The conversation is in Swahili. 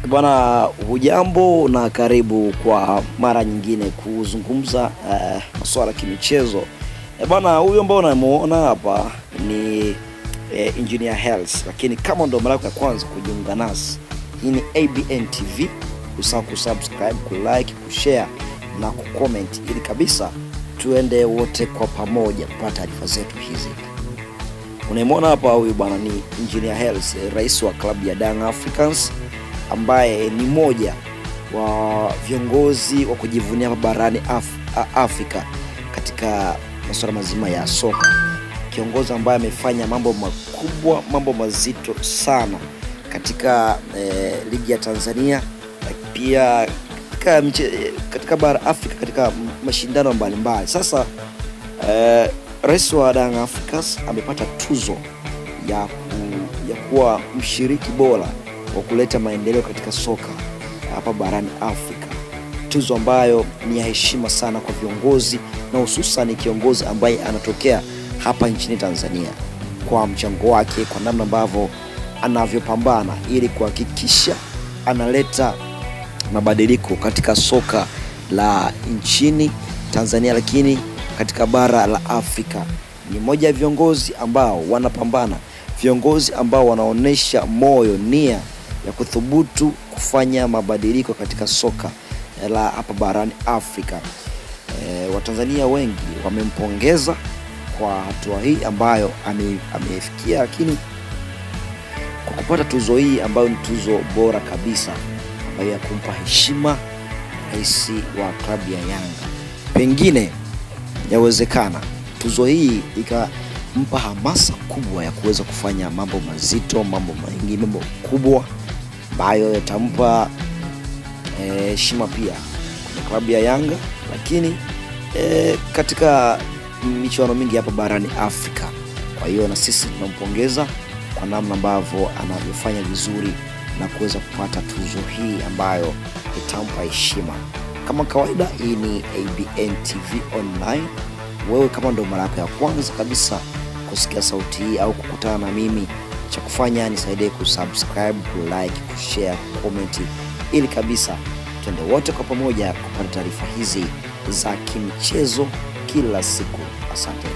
Bwana, hujambo na karibu kwa mara nyingine kuzungumza masuala kimichezo. Bwana, huyu ambao unamuona hapa ni Engineer Hersi, lakini kama ndo mara yako ya kwanza kujiunga nasi, hii ni ABN TV. Usahau kusubscribe, kulike, kushare na kucomment ili kabisa tuende wote kwa pamoja kupata taarifa zetu hizi. Unayemwona hapa huyu bwana ni Engineer Hersi, rais wa klabu ya Young Africans, ambaye ni moja wa viongozi wa kujivunia barani Afrika katika masuala mazima ya soka. Kiongozi ambaye amefanya mambo makubwa, mambo mazito sana katika ligi ya Tanzania, pia katika bara Afrika, katika mashindano mbalimbali. Sasa rais wa Young Africans amepata tuzo ya kuwa mshiriki bora wa kuleta maendeleo katika soka hapa barani Afrika. Tuzo ambayo ni ya heshima sana kwa viongozi, na hususan kiongozi ambaye anatokea hapa nchini Tanzania, kwa mchango wake, kwa namna ambavyo anavyopambana ili kuhakikisha analeta mabadiliko katika soka la nchini Tanzania, lakini katika bara la Afrika. Ni moja ya viongozi ambao wanapambana, viongozi ambao wanaonesha moyo, nia ya kuthubutu kufanya mabadiliko katika soka la hapa barani Afrika. Watanzania wengi wamempongeza kwa hatua hii ambayo amefikia, lakini kwa kupata tuzo hii ambayo ni tuzo bora kabisa, ambayo ya kumpa heshima rais wa klabu ya Yanga. Pengine yawezekana tuzo hii ikampa hamasa kubwa ya kuweza kufanya mambo mazito, mambo mengi, mambo kubwa ambayo yatampa heshima pia kwa klabu ya Yanga, lakini katika michuano mingi hapa barani Afrika. Kwa hiyo na sisi tunampongeza kwa namna ambavyo anavyofanya vizuri na kuweza kupata tuzo hii ambayo itampa heshima. Kama kawaida, hii ni ABN TV Online. Wewe kama ndo mara yako ya kwanza kabisa kusikia sauti hii au kukutana na mimi, cha kufanya nisaidie kusubscribe, kulike, kushare, comment ili kabisa tuende wote kwa pamoja kupata taarifa hizi za kimichezo kila siku. Asante.